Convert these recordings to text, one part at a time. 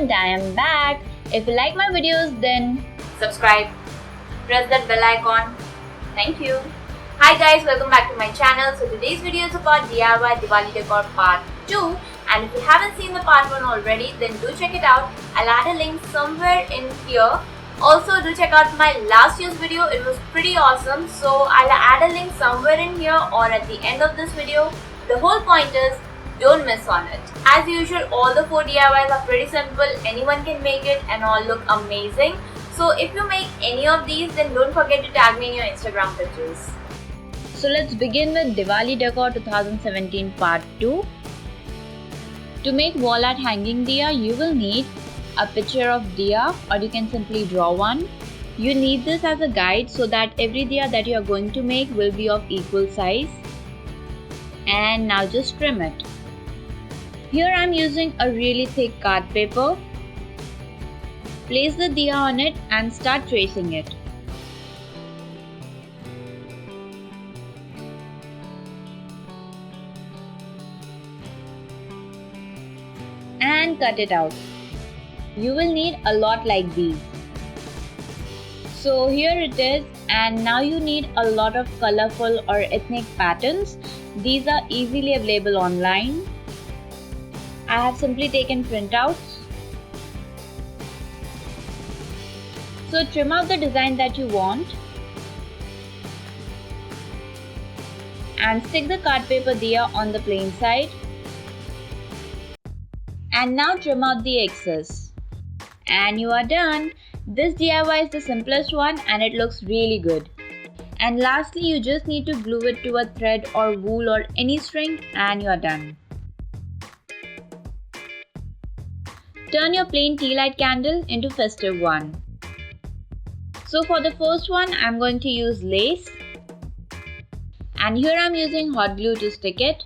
and I am back. If you like my videos, then subscribe, press that bell icon. Thank you. Hi guys, welcome back to my channel. So today's video is about DIY Diwali Decor Part 2, and if you haven't seen the Part 1 already, then do check it out. I'll add a link somewhere in here. Also do check out my last year's video, it was pretty awesome. So I'll add a link somewhere in here or at the end of this video. The whole point is, don't miss on it. As usual, all the 4 DIYs are pretty simple, anyone can make it and all look amazing. So if you make any of these, then don't forget to tag me in your Instagram pictures. so let's begin with Diwali Decor 2017 Part 2. To make wall art hanging diya, you will need a picture of diya, or you can simply draw one. You need this as a guide so that every diya that you are going to make will be of equal size. And now just trim it. Here I am using a really thick card paper. Place the diya on it and start tracing it. And cut it out. You will need a lot like these. So here it is, and now you need a lot of colorful or ethnic patterns. These are easily available online. I have simply taken printouts. So trim out the design that you want and stick the card paper diya on the plain side. And now trim out the excess. And you are done. This DIY is the simplest one and it looks really good. And lastly, you just need to glue it to a thread or wool or any string and you are done. Turn your plain tea light candle into festive one. So for the first one, I'm going to use lace. And here I'm using hot glue to stick it.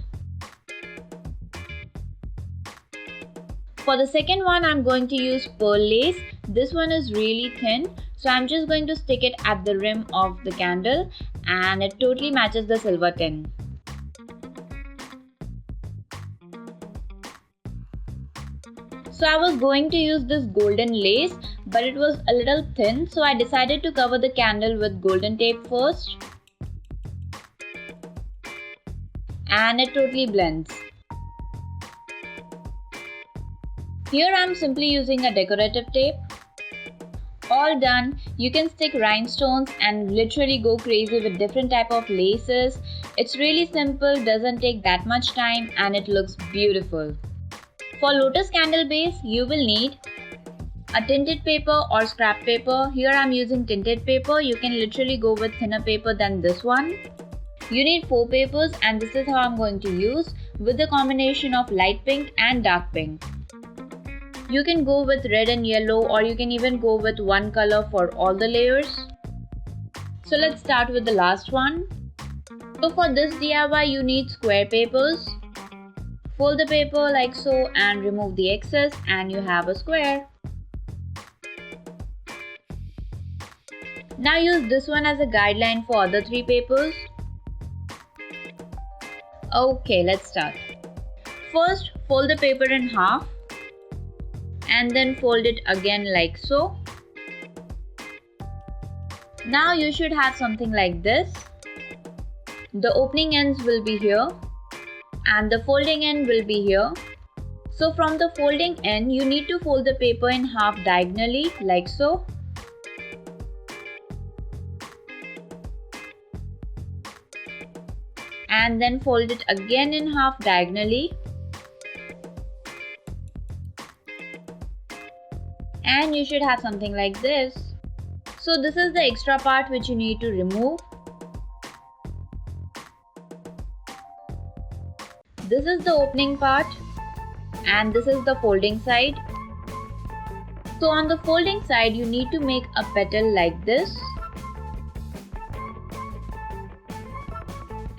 For the second one, I'm going to use pearl lace. This one is really thin, so I'm just going to stick it at the rim of the candle and it totally matches the silver tin. So I was going to use this golden lace, but it was a little thin, so I decided to cover the candle with golden tape first. And it totally blends. Here I am simply using a decorative tape. All done. You can stick rhinestones and literally go crazy with different type of laces. It's really simple, doesn't take that much time and it looks beautiful. For lotus candle base, you will need a tinted paper or scrap paper. Here I am using tinted paper. You can literally go with thinner paper than this one. You need 4 papers and this is how I'm going to use with the combination of light pink and dark pink. You can go with red and yellow or you can even go with one color for all the layers. So let's start with the last one. So for this DIY you need square papers. Fold the paper like so and remove the excess and you have a square. Now use this one as a guideline for other 3 papers. Okay, let's start. First, fold the paper in half. And then fold it again like so. Now you should have something like this. The opening ends will be here and the folding end will be here. So from the folding end, you need to fold the paper in half diagonally like so. And then fold it again in half diagonally. And you should have something like this. So this is the extra part which you need to remove. This is the opening part and this is the folding side. So on the folding side you need to make a petal like this.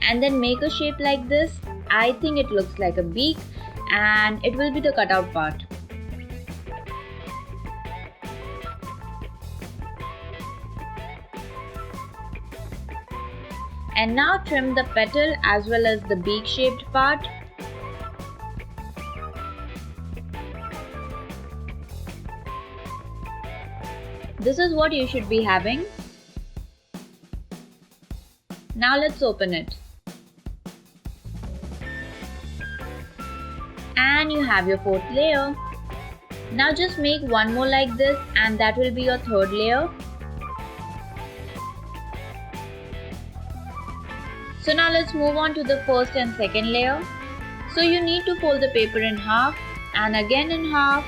And then make a shape like this. I think it looks like a beak and it will be the cutout part. And now trim the petal as well as the beak shaped part. This is what you should be having. Now let's open it. And you have your fourth layer. Now just make one more like this and that will be your third layer. So now let's move on to the first and second layer. So you need to fold the paper in half and again in half.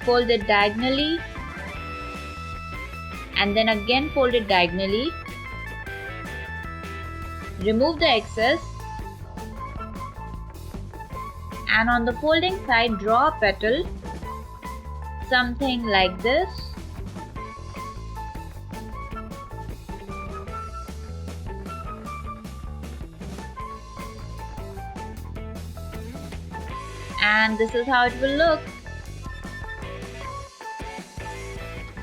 Fold it diagonally and then again fold it diagonally. Remove the excess and on the folding side draw a petal, something like this. And this is how it will look.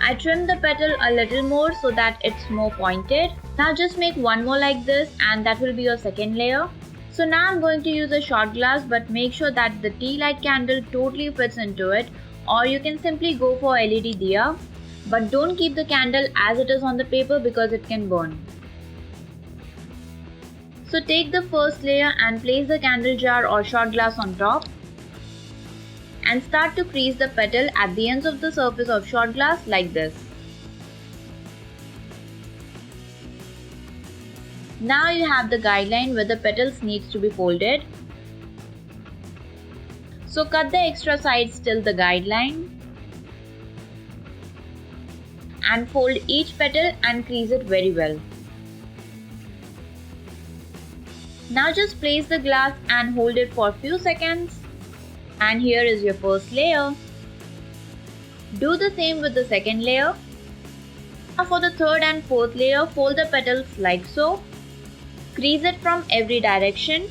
I trimmed the petal a little more so that it's more pointed. Now just make one more like this and that will be your second layer. So now I'm going to use a shot glass, but make sure that the tea light candle totally fits into it, or you can simply go for LED diya. But don't keep the candle as it is on the paper because it can burn. So take the first layer and place the candle jar or shot glass on top. And start to crease the petal at the ends of the surface of shot glass like this. Now you have the guideline where the petals needs to be folded. So cut the extra sides till the guideline. And fold each petal and crease it very well. Now just place the glass and hold it for a few seconds. And here is your first layer. Do the same with the second layer. Now for the third and fourth layer, fold the petals like so. Crease it from every direction.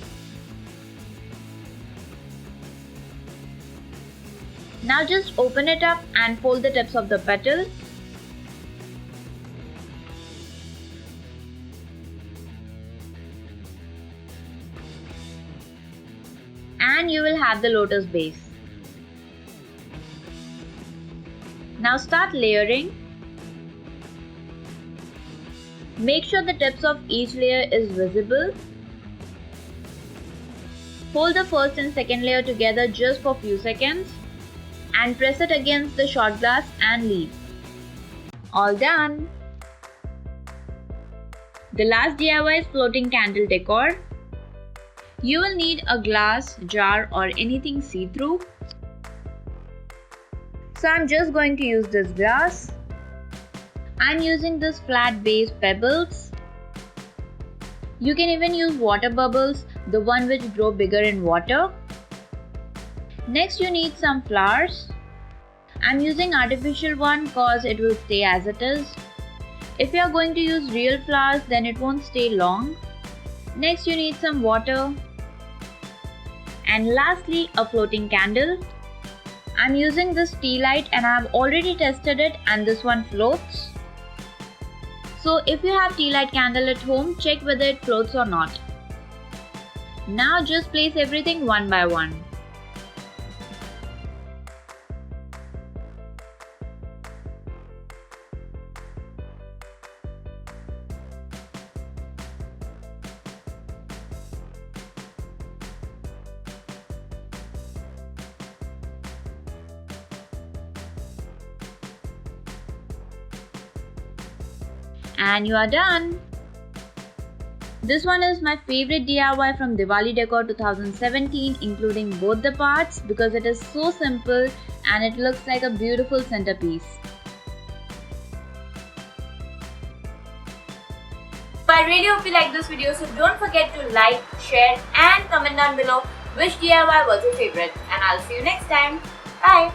Now just open it up and fold the tips of the petal. And you will have the lotus base. Now start layering. Make sure the tips of each layer is visible. Hold the first and second layer together just for a few seconds and press it against the shot glass and leave. All done! The last DIY is floating candle decor. You will need a glass, jar or anything see-through. So I'm just going to use this glass. I'm using this flat base pebbles. You can even use water bubbles, the one which grow bigger in water. Next you need some flowers. I'm using artificial one cause it will stay as it is. If you are going to use real flowers then it won't stay long. Next you need some water. And lastly, a floating candle. I'm using this tea light and I have already tested it and this one floats. So if you have tea light candle at home, check whether it floats or not. Now just place everything one by one. And you are done! This one is my favorite DIY from Diwali Decor 2017, including both the parts because it is so simple and it looks like a beautiful centerpiece. I really hope you like this video, so don't forget to like, share and comment down below which DIY was your favorite, and I'll see you next time. Bye!